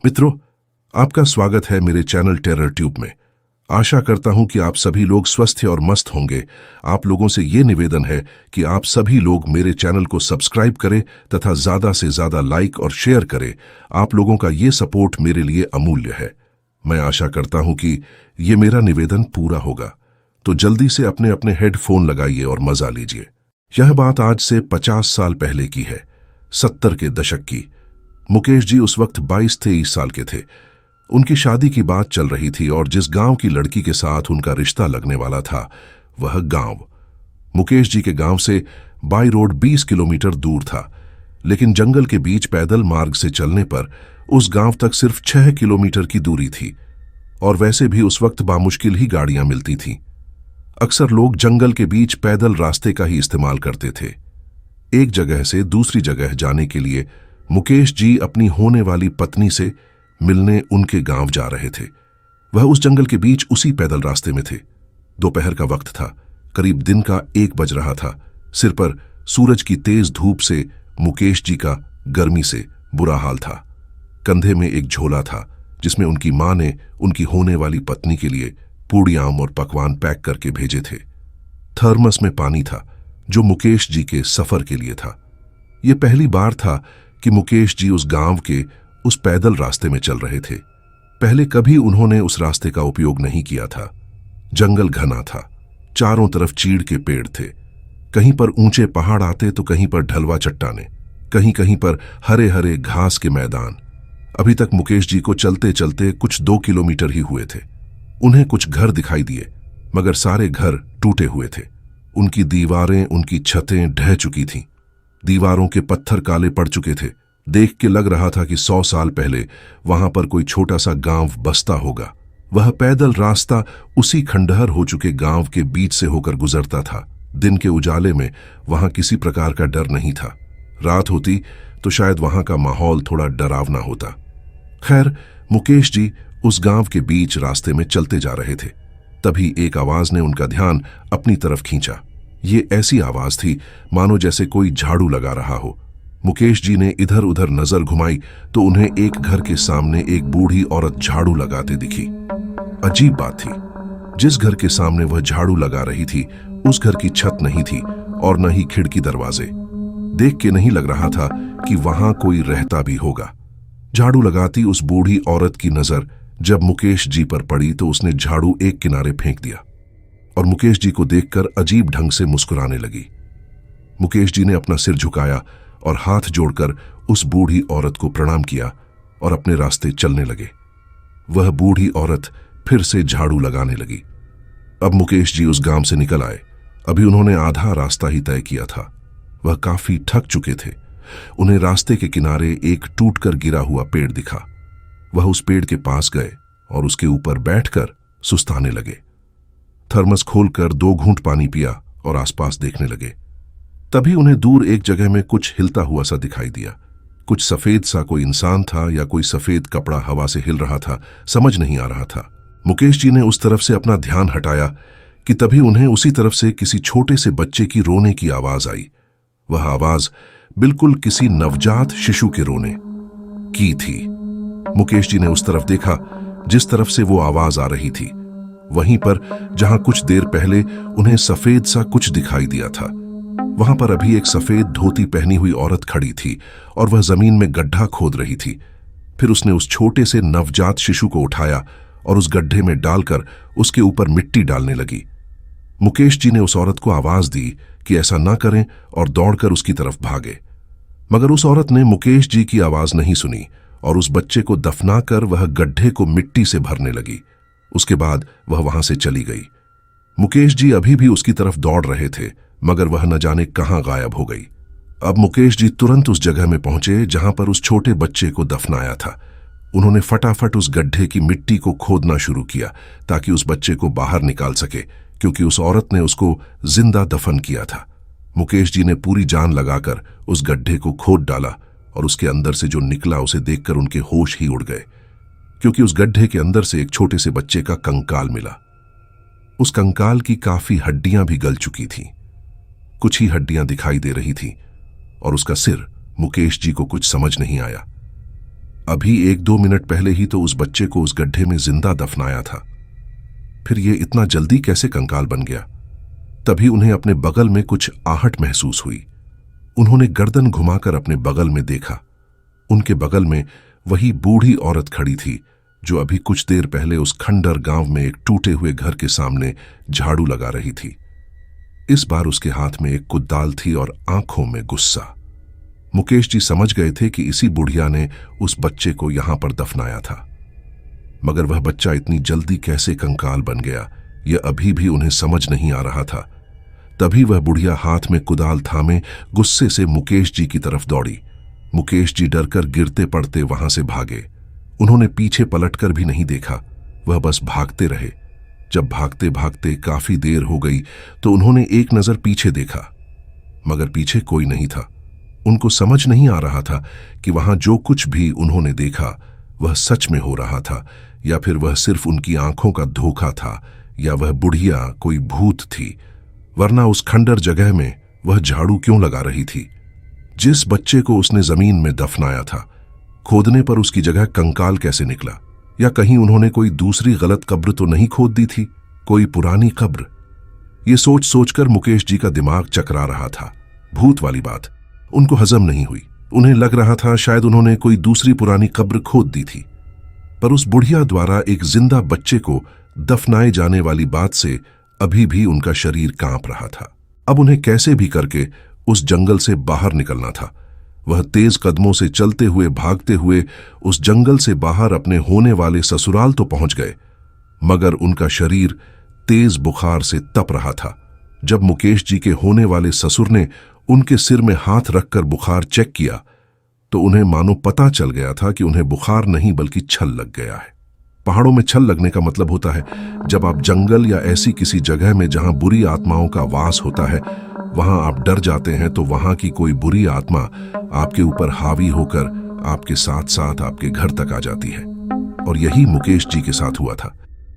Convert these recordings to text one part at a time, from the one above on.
मित्रों, आपका स्वागत है मेरे चैनल टेरर ट्यूब में। आशा करता हूं कि आप सभी लोग स्वस्थ और मस्त होंगे। आप लोगों से ये निवेदन है कि आप सभी लोग मेरे चैनल को सब्सक्राइब करें तथा ज्यादा से ज्यादा लाइक और शेयर करें। आप लोगों का ये सपोर्ट मेरे लिए अमूल्य है। मैं आशा करता हूं कि ये मेरा निवेदन पूरा होगा, तो जल्दी से अपने अपने हेडफोन लगाइए और मजा लीजिए। यह बात आज से 50 साल पहले की है, 70 के दशक की। मुकेश जी उस वक्त 22-23 साल के थे। उनकी शादी की बात चल रही थी और जिस गांव की लड़की के साथ उनका रिश्ता लगने वाला था, वह गांव मुकेश जी के गांव से बाई रोड 20 किलोमीटर दूर था, लेकिन जंगल के बीच पैदल मार्ग से चलने पर उस गांव तक सिर्फ 6 किलोमीटर की दूरी थी। और वैसे भी उस वक्त बामुश्किल ही गाड़ियां मिलती थीं। अक्सर लोग जंगल के बीच पैदल रास्ते का ही इस्तेमाल करते थे। एक जगह से दूसरी जगह जाने के लिए मुकेश जी अपनी होने वाली पत्नी से मिलने उनके गांव जा रहे थे। वह उस जंगल के बीच उसी पैदल रास्ते में थे। दोपहर का वक्त था, करीब दिन का 1 बज रहा था। सिर पर सूरज की तेज धूप से मुकेश जी का गर्मी से बुरा हाल था। कंधे में एक झोला था जिसमें उनकी मां ने उनकी होने वाली पत्नी के लिए पूड़ियां और पकवान पैक करके भेजे थे। थर्मस में पानी था जो मुकेश जी के सफर के लिए था। यह पहली बार था कि मुकेश जी उस गांव के उस पैदल रास्ते में चल रहे थे। पहले कभी उन्होंने उस रास्ते का उपयोग नहीं किया था। जंगल घना था, चारों तरफ चीड़ के पेड़ थे। कहीं पर ऊंचे पहाड़ आते तो कहीं पर ढलवा चट्टाने, कहीं कहीं पर हरे हरे घास के मैदान। अभी तक मुकेश जी को चलते चलते कुछ 2 किलोमीटर ही हुए थे। उन्हें कुछ घर दिखाई दिए, मगर सारे घर टूटे हुए थे। उनकी दीवारें, उनकी छतें ढह चुकी थीं। दीवारों के पत्थर काले पड़ चुके थे। देख के लग रहा था कि 100 साल पहले वहां पर कोई छोटा सा गांव बसता होगा। वह पैदल रास्ता उसी खंडहर हो चुके गांव के बीच से होकर गुजरता था। दिन के उजाले में वहां किसी प्रकार का डर नहीं था। रात होती तो शायद वहां का माहौल थोड़ा डरावना होता। खैर, मुकेश जी उस गांव के बीच रास्ते में चलते जा रहे थे। तभी एक आवाज ने उनका ध्यान अपनी तरफ खींचा। ये ऐसी आवाज थी मानो जैसे कोई झाड़ू लगा रहा हो। मुकेश जी ने इधर उधर नजर घुमाई तो उन्हें एक घर के सामने एक बूढ़ी औरत झाड़ू लगाते दिखी। अजीब बात थी, जिस घर के सामने वह झाड़ू लगा रही थी उस घर की छत नहीं थी और न ही खिड़की दरवाजे। देख के नहीं लग रहा था कि वहां कोई रहता भी होगा। झाड़ू लगाती उस बूढ़ी औरत की नजर जब मुकेश जी पर पड़ी तो उसने झाड़ू एक किनारे फेंक दिया और मुकेश जी को देखकर अजीब ढंग से मुस्कुराने लगी। मुकेश जी ने अपना सिर झुकाया और हाथ जोड़कर उस बूढ़ी औरत को प्रणाम किया और अपने रास्ते चलने लगे। वह बूढ़ी औरत फिर से झाड़ू लगाने लगी। अब मुकेश जी उस गांव से निकल आए। अभी उन्होंने आधा रास्ता ही तय किया था। वह काफी थक चुके थे। उन्हें रास्ते के किनारे एक टूटकर गिरा हुआ पेड़ दिखा। वह उस पेड़ के पास गए और उसके ऊपर बैठकर सुस्ताने लगे। थर्मस खोलकर 2 घूंट पानी पिया और आसपास देखने लगे। तभी उन्हें दूर एक जगह में कुछ हिलता हुआ सा दिखाई दिया। कुछ सफेद सा कोई इंसान था या कोई सफेद कपड़ा हवा से हिल रहा था, समझ नहीं आ रहा था। मुकेश जी ने उस तरफ से अपना ध्यान हटाया कि तभी उन्हें उसी तरफ से किसी छोटे से बच्चे की रोने की आवाज आई। वह आवाज बिल्कुल किसी नवजात शिशु के रोने की थी। मुकेश जी ने उस तरफ देखा जिस तरफ से वो आवाज आ रही थी। वहीं पर जहां कुछ देर पहले उन्हें सफेद सा कुछ दिखाई दिया था, वहां पर अभी एक सफेद धोती पहनी हुई औरत खड़ी थी और वह जमीन में गड्ढा खोद रही थी। फिर उसने उस छोटे से नवजात शिशु को उठाया और उस गड्ढे में डालकर उसके ऊपर मिट्टी डालने लगी। मुकेश जी ने उस औरत को आवाज दी कि ऐसा ना करें और दौड़कर उसकी तरफ भागे, मगर उस औरत ने मुकेश जी की आवाज नहीं सुनी और उस बच्चे को दफनाकर वह गड्ढे को मिट्टी से भरने लगी। उसके बाद वह वहां से चली गई। मुकेश जी अभी भी उसकी तरफ दौड़ रहे थे, मगर वह न जाने कहां गायब हो गई। अब मुकेश जी तुरंत उस जगह में पहुंचे जहां पर उस छोटे बच्चे को दफनाया था। उन्होंने फटाफट उस गड्ढे की मिट्टी को खोदना शुरू किया ताकि उस बच्चे को बाहर निकाल सके, क्योंकि उस औरत ने उसको जिंदा दफन किया था। मुकेश जी ने पूरी जान लगाकर उस गड्ढे को खोद डाला और उसके अंदर से जो निकला उसे देखकर उनके होश ही उड़ गए, क्योंकि उस गड्ढे के अंदर से एक छोटे से बच्चे का कंकाल मिला। उस कंकाल की काफी हड्डियां भी गल चुकी थीं। कुछ ही हड्डियां दिखाई दे रही थीं और उसका सिर। मुकेश जी को कुछ समझ नहीं आया। अभी 1-2 मिनट पहले ही तो उस बच्चे को उस गड्ढे में जिंदा दफनाया था, फिर ये इतना जल्दी कैसे कंकाल बन गया? तभी उन्हें अपने बगल में कुछ आहट महसूस हुई। उन्होंने गर्दन घुमाकर अपने बगल में देखा। उनके बगल में वही बूढ़ी औरत खड़ी थी जो अभी कुछ देर पहले उस खंडर गांव में एक टूटे हुए घर के सामने झाड़ू लगा रही थी। इस बार उसके हाथ में एक कुदाल थी और आंखों में गुस्सा। मुकेश जी समझ गए थे कि इसी बुढ़िया ने उस बच्चे को यहां पर दफनाया था, मगर वह बच्चा इतनी जल्दी कैसे कंकाल बन गया, यह अभी भी उन्हें समझ नहीं आ रहा था। तभी वह बुढ़िया हाथ में कुदाल थामे गुस्से से मुकेश जी की तरफ दौड़ी। मुकेश जी डरकर गिरते पड़ते वहां से भागे। उन्होंने पीछे पलटकर भी नहीं देखा, वह बस भागते रहे। जब भागते भागते काफी देर हो गई तो उन्होंने एक नजर पीछे देखा, मगर पीछे कोई नहीं था। उनको समझ नहीं आ रहा था कि वहां जो कुछ भी उन्होंने देखा वह सच में हो रहा था या फिर वह सिर्फ उनकी आंखों का धोखा था, या वह बुढ़िया कोई भूत थी। वरना उस खंडर जगह में वह झाड़ू क्यों लगा रही थी? जिस बच्चे को उसने जमीन में दफनाया था, खोदने पर उसकी जगह कंकाल कैसे निकला? या कहीं उन्होंने कोई दूसरी गलत कब्र तो नहीं खोद दी थी, कोई पुरानी कब्र? ये सोच सोचकर मुकेश जी का दिमाग चकरा रहा था। भूत वाली बात उनको हजम नहीं हुई। उन्हें लग रहा था शायद उन्होंने कोई दूसरी पुरानी कब्र खोद दी थी। पर उस बुढ़िया द्वारा एक जिंदा बच्चे को दफनाए जाने वाली बात से अभी भी उनका शरीर कांप रहा था। अब उन्हें कैसे भी करके उस जंगल से बाहर निकलना था। वह तेज कदमों से चलते हुए भागते हुए उस जंगल से बाहर अपने होने वाले ससुराल तो पहुंच गए, मगर उनका शरीर तेज बुखार से तप रहा था। जब मुकेश जी के होने वाले ससुर ने उनके सिर में हाथ रखकर बुखार चेक किया तो उन्हें मानो पता चल गया था कि उन्हें बुखार नहीं बल्कि छल लग गया है। पहाड़ों में छल लगने का मतलब होता है जब आप जंगल या ऐसी किसी जगह में जहां बुरी आत्माओं का वास होता है वहां आप डर जाते हैं, तो वहां की कोई बुरी आत्मा आपके ऊपर हावी होकर आपके साथ साथ आपके घर तक आ जाती है। और यही मुकेश जी के साथ हुआ था।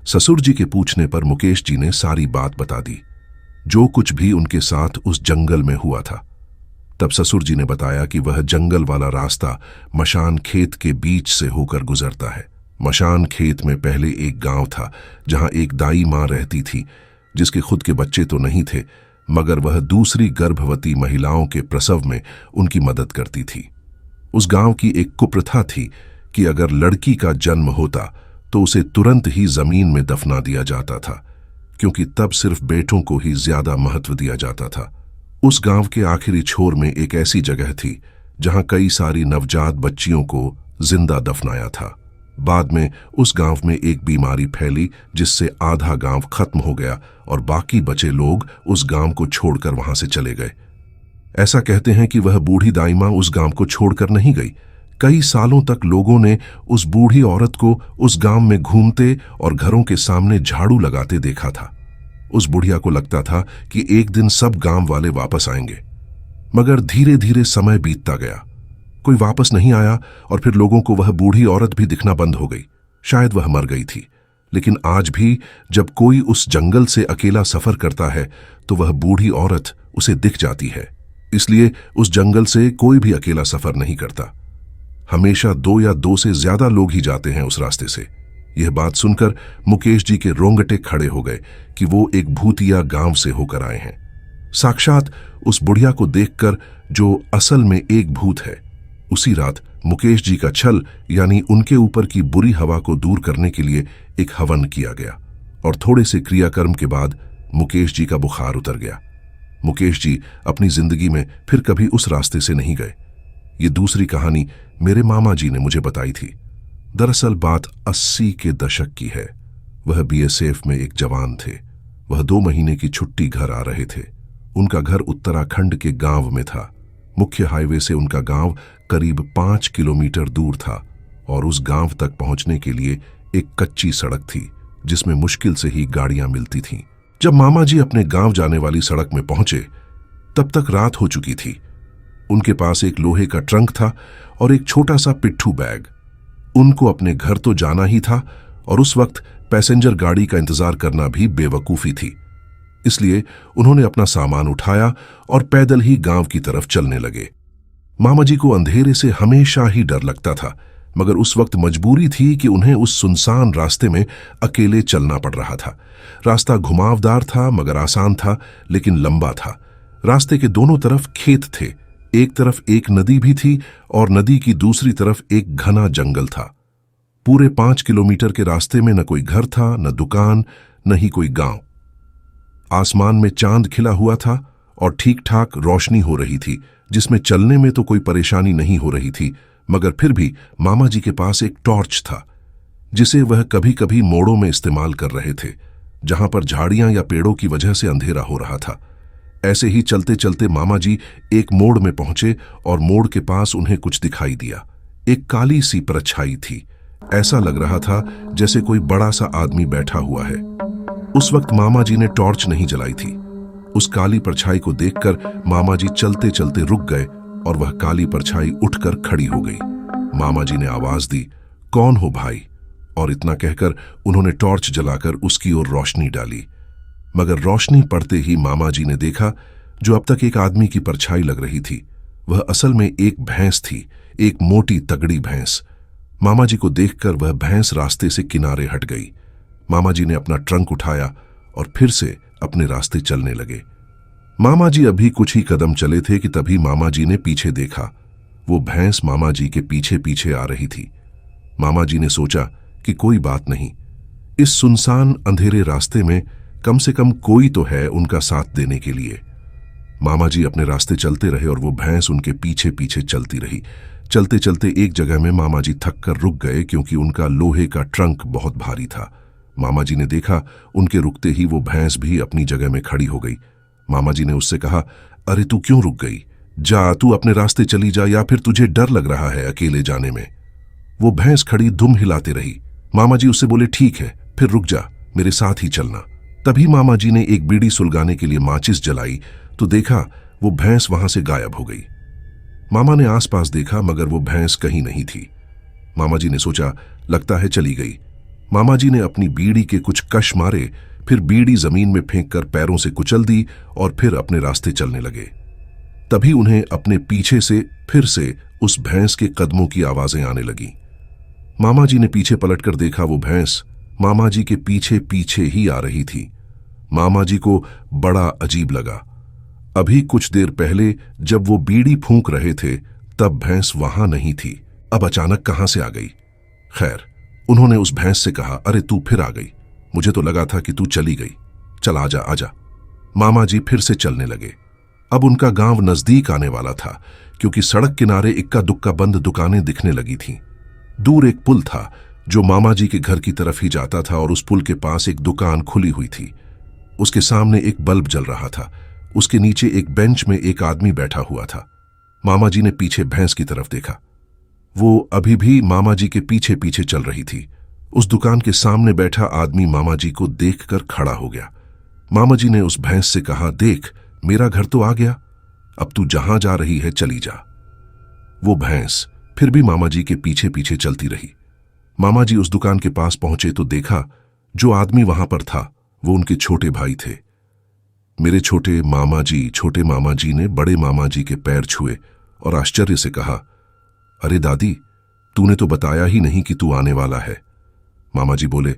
ससुर जी के पूछने पर मुकेश जी ने सारी बात बता दी, जो कुछ भी उनके साथ उस जंगल में हुआ था। तब ससुर जी ने बताया कि वह जंगल वाला रास्ता मशान खेत के बीच से होकर गुजरता है। मशान खेत में पहले एक गांव था जहां एक दाई मां रहती थी, जिसके खुद के बच्चे तो नहीं थे, मगर वह दूसरी गर्भवती महिलाओं के प्रसव में उनकी मदद करती थी। उस गांव की एक कुप्रथा थी कि अगर लड़की का जन्म होता तो उसे तुरंत ही जमीन में दफना दिया जाता था, क्योंकि तब सिर्फ बेटों को ही ज्यादा महत्व दिया जाता था। उस गांव के आखिरी छोर में एक ऐसी जगह थी जहां कई सारी नवजात बच्चियों को जिंदा दफनाया था। बाद में उस गांव में एक बीमारी फैली जिससे आधा गांव खत्म हो गया और बाकी बचे लोग उस गांव को छोड़कर वहां से चले गए। ऐसा कहते हैं कि वह बूढ़ी दाई मां उस गांव को छोड़कर नहीं गई। कई सालों तक लोगों ने उस बूढ़ी औरत को उस गांव में घूमते और घरों के सामने झाड़ू लगाते देखा था। उस बुढ़िया को लगता था कि एक दिन सब गांव वाले वापस आएंगे, मगर धीरे धीरे समय बीतता गया। कोई वापस नहीं आया और फिर लोगों को वह बूढ़ी औरत भी दिखना बंद हो गई। शायद वह मर गई थी, लेकिन आज भी जब कोई उस जंगल से अकेला सफर करता है तो वह बूढ़ी औरत उसे दिख जाती है। इसलिए उस जंगल से कोई भी अकेला सफर नहीं करता। हमेशा 2 या 2 से ज्यादा लोग ही जाते हैं उस रास्ते से। यह बात सुनकर मुकेश जी के रोंगटे खड़े हो गए कि वो एक भूतिया गांव से होकर आए हैं। साक्षात उस बुढ़िया को देखकर जो असल में एक भूत है। उसी रात मुकेश जी का छल यानी उनके ऊपर की बुरी हवा को दूर करने के लिए एक हवन किया गया और थोड़े से क्रियाकर्म के बाद मुकेश जी का बुखार उतर गया। मुकेश जी अपनी जिंदगी में फिर कभी उस रास्ते से नहीं गए। ये दूसरी कहानी मेरे मामा जी ने मुझे बताई थी। दरअसल बात 80 के दशक की है। वह बीएसएफ में एक जवान थे। वह 2 महीने की छुट्टी घर आ रहे थे। उनका घर उत्तराखंड के गांव में था। मुख्य हाईवे से उनका गांव करीब 5 किलोमीटर दूर था और उस गांव तक पहुंचने के लिए एक कच्ची सड़क थी जिसमें मुश्किल से ही गाड़ियां मिलती थीं। जब मामा जी अपने गांव जाने वाली सड़क में पहुंचे तब तक रात हो चुकी थी। उनके पास एक लोहे का ट्रंक था और एक छोटा सा पिट्ठू बैग। उनको अपने घर तो जाना ही था और उस वक्त पैसेंजर गाड़ी का इंतजार करना भी बेवकूफी थी। इसलिए उन्होंने अपना सामान उठाया और पैदल ही गांव की तरफ चलने लगे। मामा जी को अंधेरे से हमेशा ही डर लगता था, मगर उस वक्त मजबूरी थी कि उन्हें उस सुनसान रास्ते में अकेले चलना पड़ रहा था। रास्ता घुमावदार था मगर आसान था, लेकिन लंबा था। रास्ते के दोनों तरफ खेत थे। एक तरफ एक नदी भी थी और नदी की दूसरी तरफ एक घना जंगल था। पूरे 5 किलोमीटर के रास्ते में न कोई घर था, न दुकान, न ही कोई गांव। आसमान में चांद खिला हुआ था और ठीक ठाक रोशनी हो रही थी, जिसमें चलने में तो कोई परेशानी नहीं हो रही थी, मगर फिर भी मामा जी के पास एक टॉर्च था, जिसे वह कभी कभी मोड़ों में इस्तेमाल कर रहे थे, जहां पर झाड़ियां या पेड़ों की वजह से अंधेरा हो रहा था। ऐसे ही चलते चलते मामा जी एक मोड़ में पहुंचे और मोड़ के पास उन्हें कुछ दिखाई दिया। एक काली सी परछाई थी। ऐसा लग रहा था जैसे कोई बड़ा सा आदमी बैठा हुआ है। उस वक्त मामा जी ने टॉर्च नहीं जलाई थी। उस काली परछाई को देखकर मामा जी चलते चलते रुक गए और वह काली परछाई उठकर खड़ी हो गई। मामा जी ने आवाज दी, कौन हो भाई? और इतना कहकर उन्होंने टॉर्च जलाकर उसकी ओर रोशनी डाली। मगर रोशनी पड़ते ही मामा जी ने देखा, जो अब तक एक आदमी की परछाई लग रही थी, वह असल में एक भैंस थी, एक मोटी तगड़ी भैंस। मामा जी को देखकर वह भैंस रास्ते से किनारे हट गई। मामा जी ने अपना ट्रंक उठाया और फिर से अपने रास्ते चलने लगे। मामा जी अभी कुछ ही कदम चले थे कि तभी मामा जी ने पीछे देखा। वो भैंस मामा जी के पीछे पीछे आ रही थी। मामा जी ने सोचा कि कोई बात नहीं, इस सुनसान अंधेरे रास्ते में कम से कम कोई तो है उनका साथ देने के लिए। मामा जी अपने रास्ते चलते रहे और वो भैंस उनके पीछे पीछे चलती रही। चलते चलते एक जगह में मामा जी थक कर रुक गए, क्योंकि उनका लोहे का ट्रंक बहुत भारी था। मामा जी ने देखा, उनके रुकते ही वो भैंस भी अपनी जगह में खड़ी हो गई। मामा जी ने उससे कहा, अरे तू क्यों रुक गई? जा, तू अपने रास्ते चली जा, या फिर तुझे डर लग रहा है अकेले जाने में? वो भैंस खड़ी दुम हिलाते रही। मामा जी उससे बोले, ठीक है, फिर रुक जा, मेरे साथ ही चलना। तभी मामा जी ने एक बीड़ी सुलगाने के लिए माचिस जलाई तो देखा वो भैंस वहां से गायब हो गई। मामा ने आसपास देखा, मगर वो भैंस कहीं नहीं थी। मामा जी ने सोचा, लगता है चली गई। मामा जी ने अपनी बीड़ी के कुछ कश मारे, फिर बीड़ी जमीन में फेंककर पैरों से कुचल दी और फिर अपने रास्ते चलने लगे। तभी उन्हें अपने पीछे से फिर से उस भैंस के कदमों की आवाजें आने लगी। मामा जी ने पीछे पलटकर देखा, वो भैंस मामा जी के पीछे पीछे ही आ रही थी। मामा जी को बड़ा अजीब लगा। अभी कुछ देर पहले जब वो बीड़ी फूंक रहे थे, तब भैंस वहां नहीं थी, अब अचानक कहां से आ गई? खैर, उन्होंने उस भैंस से कहा, अरे तू फिर आ गई, मुझे तो लगा था कि तू चली गई, चल आजा आजा। मामा जी फिर से चलने लगे। अब उनका गांव नजदीक आने वाला था, क्योंकि सड़क किनारे इक्का दुक्का बंद दुकानें दिखने लगी थीं। दूर एक पुल था जो मामा जी के घर की तरफ ही जाता था, और उस पुल के पास एक दुकान खुली हुई थी। उसके सामने एक बल्ब जल रहा था। उसके नीचे एक बेंच में एक आदमी बैठा हुआ था। मामा जी ने पीछे भैंस की तरफ देखा। वो अभी भी मामा जी के पीछे पीछे चल रही थी। उस दुकान के सामने बैठा आदमी मामा जी को देखकर खड़ा हो गया। मामा जी ने उस भैंस से कहा, देख, मेरा घर तो आ गया, अब तू जहां जा रही है चली जा। वो भैंस फिर भी मामा जी के पीछे पीछे चलती रही। मामा जी उस दुकान के पास पहुंचे तो देखा जो आदमी वहां पर था वो उनके छोटे भाई थे। मेरे छोटे मामा जी ने बड़े मामा जी के पैर छुए और आश्चर्य से कहा, अरे दादी, तूने तो बताया ही नहीं कि तू आने वाला है। मामा जी बोले,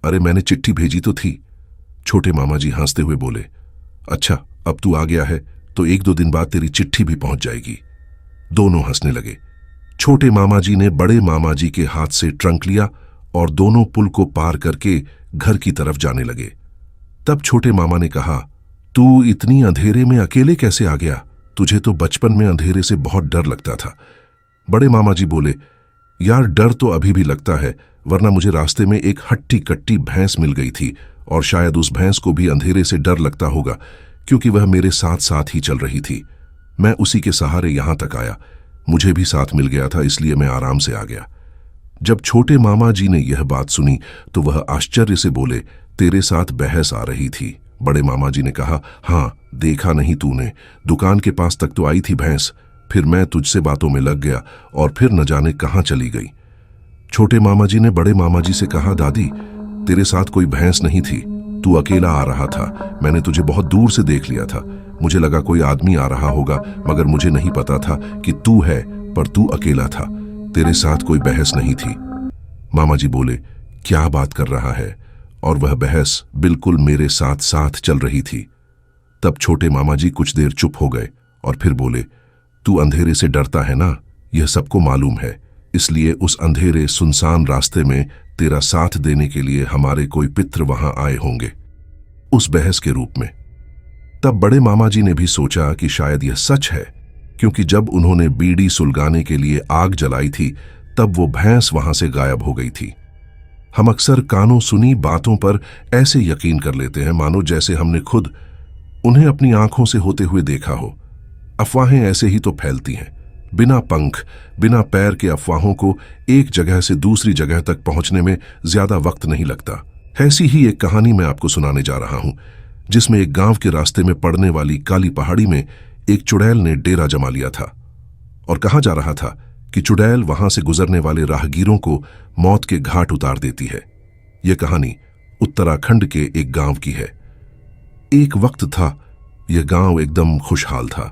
अरे मैंने चिट्ठी भेजी तो थी। छोटे मामा जी हंसते हुए बोले, अच्छा, अब तू आ गया है तो 1-2 दिन बाद तेरी चिट्ठी भी पहुंच जाएगी। दोनों हंसने लगे। छोटे मामा जी ने बड़े मामा जी के हाथ से ट्रंक लिया और दोनों पुल को पार करके घर की तरफ जाने लगे। तब छोटे मामा ने कहा, तू इतनी अंधेरे में अकेले कैसे आ गया? तुझे तो बचपन में अंधेरे से बहुत डर लगता था। बड़े मामा जी बोले, यार डर तो अभी भी लगता है, वरना मुझे रास्ते में एक हट्टी कट्टी भैंस मिल गई थी और शायद उस भैंस को भी अंधेरे से डर लगता होगा, क्योंकि वह मेरे साथ साथ ही चल रही थी। मैं उसी के सहारे यहां तक आया। मुझे भी साथ मिल गया था, इसलिए मैं आराम से आ गया। जब छोटे मामा जी ने यह बात सुनी तो वह आश्चर्य से बोले, तेरे साथ बहस आ रही थी? बड़े मामा जी ने कहा, हाँ, देखा नहीं तूने, दुकान के पास तक तो आई थी भैंस, फिर मैं तुझसे बातों में लग गया और फिर न जाने कहां चली गई। छोटे मामा जी ने बड़े मामा जी से कहा, दादी, तेरे साथ कोई भैंस नहीं थी, तू अकेला आ रहा था। मैंने तुझे बहुत दूर से देख लिया था। मुझे लगा कोई आदमी आ रहा होगा, मगर मुझे नहीं पता था कि तू है, पर तू अकेला था। तेरे साथ कोई बहस नहीं थी। मामा जी बोले, क्या बात कर रहा है? और वह बहस बिल्कुल मेरे साथ साथ चल रही थी। तब छोटे मामा जी कुछ देर चुप हो गए और फिर बोले, तू अंधेरे से डरता है ना, यह सबको मालूम है। इसलिए उस अंधेरे सुनसान रास्ते में तेरा साथ देने के लिए हमारे कोई पित्र वहां आए होंगे, उस बहस के रूप में। तब बड़े मामा जी ने भी सोचा कि शायद यह सच है, क्योंकि जब उन्होंने बीड़ी सुलगाने के लिए आग जलाई थी तब वो भैंस वहां से गायब हो गई थी। हम अक्सर कानों सुनी बातों पर ऐसे यकीन कर लेते हैं मानो जैसे हमने खुद उन्हें अपनी आंखों से होते हुए देखा हो। अफवाहें ऐसे ही तो फैलती हैं, बिना पंख बिना पैर के अफवाहों को एक जगह से दूसरी जगह तक पहुंचने में ज्यादा वक्त नहीं लगता। ऐसी ही एक कहानी मैं आपको सुनाने जा रहा हूं, जिसमें एक गांव के रास्ते में पड़ने वाली काली पहाड़ी में एक चुड़ैल ने डेरा जमा लिया था। और कहा जा रहा था कि चुड़ैल वहां से गुजरने वाले राहगीरों को मौत के घाट उतार देती है। यह कहानी उत्तराखंड के एक गांव की है। एक वक्त था, यह गांव एकदम खुशहाल था।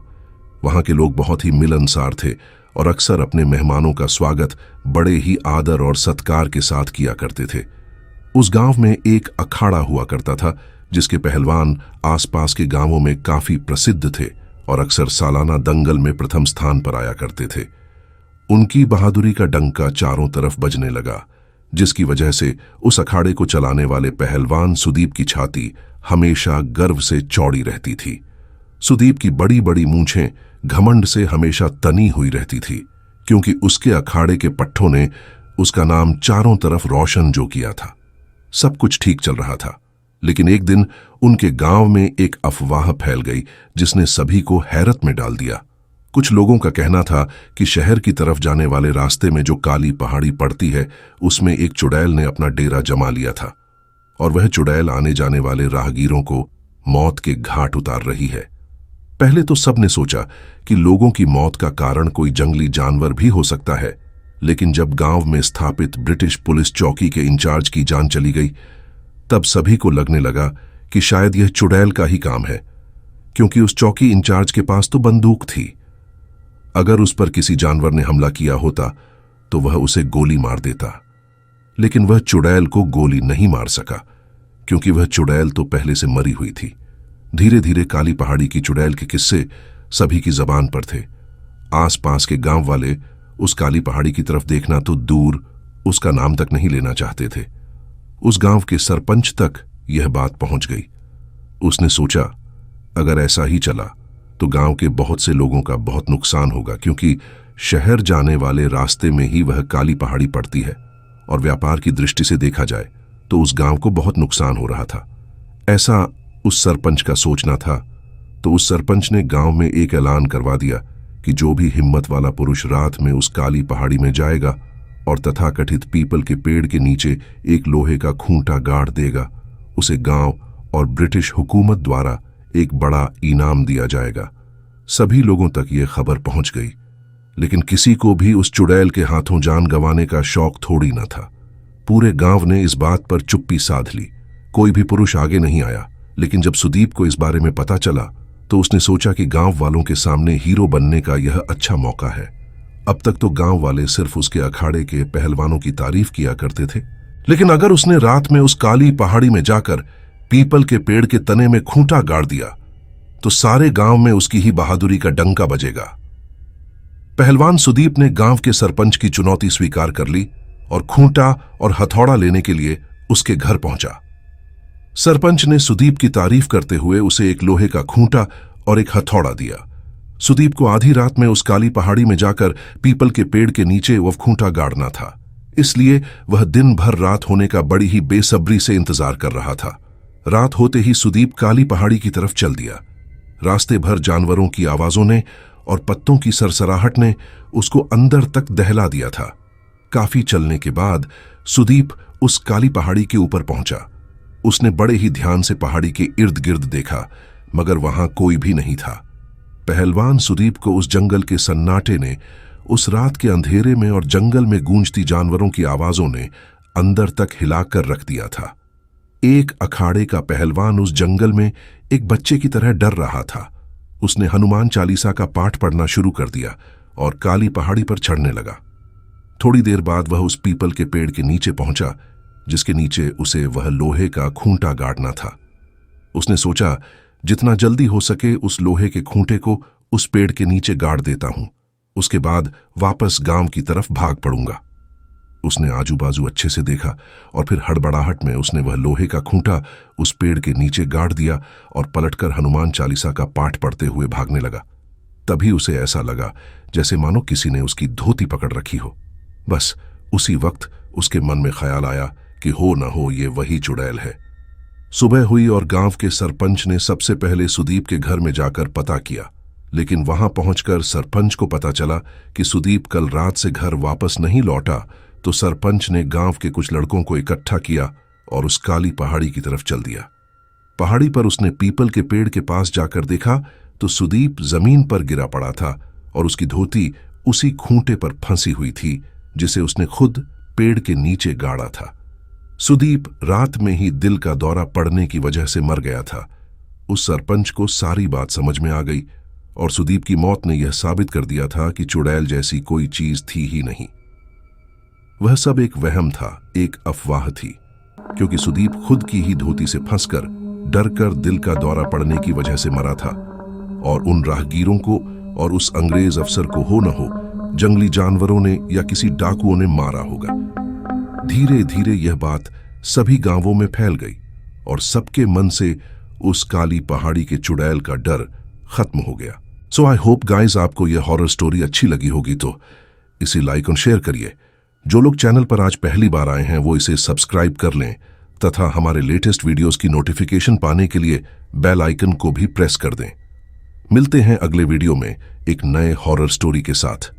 वहां के लोग बहुत ही मिलनसार थे और अक्सर अपने मेहमानों का स्वागत बड़े ही आदर और सत्कार के साथ किया करते थे। उस गांव में एक अखाड़ा हुआ करता था, जिसके पहलवान आसपास के गांवों में काफी प्रसिद्ध थे और अक्सर सालाना दंगल में प्रथम स्थान पर आया करते थे। उनकी बहादुरी का डंका चारों तरफ बजने लगा, जिसकी वजह से उस अखाड़े को चलाने वाले पहलवान सुदीप की छाती हमेशा गर्व से चौड़ी रहती थी। सुदीप की बड़ी बड़ी मूंछें घमंड से हमेशा तनी हुई रहती थी, क्योंकि उसके अखाड़े के पट्टों ने उसका नाम चारों तरफ रोशन जो किया था। सब कुछ ठीक चल रहा था, लेकिन एक दिन उनके गांव में एक अफवाह फैल गई जिसने सभी को हैरत में डाल दिया। कुछ लोगों का कहना था कि शहर की तरफ जाने वाले रास्ते में जो काली पहाड़ी पड़ती है, उसमें एक चुड़ैल ने अपना डेरा जमा लिया था और वह चुड़ैल आने जाने वाले राहगीरों को मौत के घाट उतार रही है। पहले तो सबने सोचा कि लोगों की मौत का कारण कोई जंगली जानवर भी हो सकता है, लेकिन जब गांव में स्थापित ब्रिटिश पुलिस चौकी के इंचार्ज की जान चली गई, तब सभी को लगने लगा कि शायद यह चुड़ैल का ही काम है, क्योंकि उस चौकी इंचार्ज के पास तो बंदूक थी। अगर उस पर किसी जानवर ने हमला किया होता तो वह उसे गोली मार देता, लेकिन वह चुड़ैल को गोली नहीं मार सका, क्योंकि वह चुड़ैल तो पहले से मरी हुई थी। धीरे धीरे काली पहाड़ी की चुड़ैल के किस्से सभी की जबान पर थे। आसपास के गांव वाले उस काली पहाड़ी की तरफ देखना तो दूर, उसका नाम तक नहीं लेना चाहते थे। उस गांव के सरपंच तक यह बात पहुंच गई। उसने सोचा, अगर ऐसा ही चला तो गांव के बहुत से लोगों का बहुत नुकसान होगा, क्योंकि शहर जाने वाले रास्ते में ही वह काली पहाड़ी पड़ती है और व्यापार की दृष्टि से देखा जाए तो उस गांव को बहुत नुकसान हो रहा था। ऐसा उस सरपंच का सोचना था, तो उस सरपंच ने गांव में एक ऐलान करवा दिया कि जो भी हिम्मत वाला पुरुष रात में उस काली पहाड़ी में जाएगा और तथाकथित पीपल के पेड़ के नीचे एक लोहे का खूंटा गाड़ देगा, उसे गांव और ब्रिटिश हुकूमत द्वारा एक बड़ा इनाम दिया जाएगा। सभी लोगों तक यह खबर पहुंच गई, लेकिन किसी को भी उस चुड़ैल के हाथों जान गंवाने का शौक थोड़ी न था। पूरे गांव ने इस बात पर चुप्पी साध ली। कोई भी पुरुष आगे नहीं आया, लेकिन जब सुदीप को इस बारे में पता चला तो उसने सोचा कि गांव वालों के सामने हीरो बनने का यह अच्छा मौका है। अब तक तो गांव वाले सिर्फ उसके अखाड़े के पहलवानों की तारीफ किया करते थे, लेकिन अगर उसने रात में उस काली पहाड़ी में जाकर पीपल के पेड़ के तने में खूंटा गाड़ दिया तो सारे गांव में उसकी ही बहादुरी का डंका बजेगा। पहलवान सुदीप ने गांव के सरपंच की चुनौती स्वीकार कर ली और खूंटा और हथौड़ा लेने के लिए उसके घर पहुंचा। सरपंच ने सुदीप की तारीफ करते हुए उसे एक लोहे का खूंटा और एक हथौड़ा दिया। सुदीप को आधी रात में उस काली पहाड़ी में जाकर पीपल के पेड़ के नीचे वह खूंटा गाड़ना था, इसलिए वह दिन भर रात होने का बड़ी ही बेसब्री से इंतजार कर रहा था। रात होते ही सुदीप काली पहाड़ी की तरफ चल दिया। रास्ते भर जानवरों की आवाजों ने और पत्तों की सरसराहट ने उसको अंदर तक दहला दिया था। काफी चलने के बाद सुदीप उस काली पहाड़ी के ऊपर पहुंचा। उसने बड़े ही ध्यान से पहाड़ी के इर्द गिर्द देखा, मगर वहां कोई भी नहीं था। पहलवान सुदीप को उस जंगल के सन्नाटे ने, उस रात के अंधेरे में और जंगल में गूंजती जानवरों की आवाजों ने अंदर तक हिलाकर रख दिया था। एक अखाड़े का पहलवान उस जंगल में एक बच्चे की तरह डर रहा था। उसने हनुमान चालीसा का पाठ पढ़ना शुरू कर दिया और काली पहाड़ी पर चढ़ने लगा। थोड़ी देर बाद वह उस पीपल के पेड़ के नीचे पहुंचा जिसके नीचे उसे वह लोहे का खूंटा गाड़ना था। उसने सोचा, जितना जल्दी हो सके उस लोहे के खूंटे को उस पेड़ के नीचे गाड़ देता हूं, उसके बाद वापस गांव की तरफ भाग पड़ूंगा। उसने आजू बाजू अच्छे से देखा और फिर हड़बड़ाहट में उसने वह लोहे का खूंटा उस पेड़ के नीचे गाड़ दिया और पलटकर हनुमान चालीसा का पाठ पढ़ते हुए भागने लगा। तभी उसे ऐसा लगा जैसे मानो किसी ने उसकी धोती पकड़ रखी हो। बस उसी वक्त उसके मन में ख्याल आया कि हो न हो ये वही चुड़ैल है। सुबह हुई और गांव के सरपंच ने सबसे पहले सुदीप के घर में जाकर पता किया, लेकिन वहां पहुंचकर सरपंच को पता चला कि सुदीप कल रात से घर वापस नहीं लौटा। तो सरपंच ने गांव के कुछ लड़कों को इकट्ठा किया और उस काली पहाड़ी की तरफ चल दिया। पहाड़ी पर उसने पीपल के पेड़ के पास जाकर देखा तो सुदीप जमीन पर गिरा पड़ा था और उसकी धोती उसी खूंटे पर फंसी हुई थी जिसे उसने खुद पेड़ के नीचे गाड़ा था। सुदीप रात में ही दिल का दौरा पड़ने की वजह से मर गया था। उस सरपंच को सारी बात समझ में आ गई और सुदीप की मौत ने यह साबित कर दिया था कि चुड़ैल जैसी कोई चीज थी ही नहीं। वह सब एक वहम था, एक अफवाह थी, क्योंकि सुदीप खुद की ही धोती से फंसकर डरकर दिल का दौरा पड़ने की वजह से मरा था और उन राहगीरों को और उस अंग्रेज अफसर को हो न हो जंगली जानवरों ने या किसी डाकुओं ने मारा होगा। धीरे धीरे यह बात सभी गांवों में फैल गई और सबके मन से उस काली पहाड़ी के चुड़ैल का डर खत्म हो गया। सो आई होप गाइज आपको यह हॉरर स्टोरी अच्छी लगी होगी, तो इसे लाइक और शेयर करिए। जो लोग चैनल पर आज पहली बार आए हैं वो इसे सब्सक्राइब कर लें तथा हमारे लेटेस्ट वीडियोस की नोटिफिकेशन पाने के लिए बेल आइकन को भी प्रेस कर दें। मिलते हैं अगले वीडियो में एक नए हॉरर स्टोरी के साथ।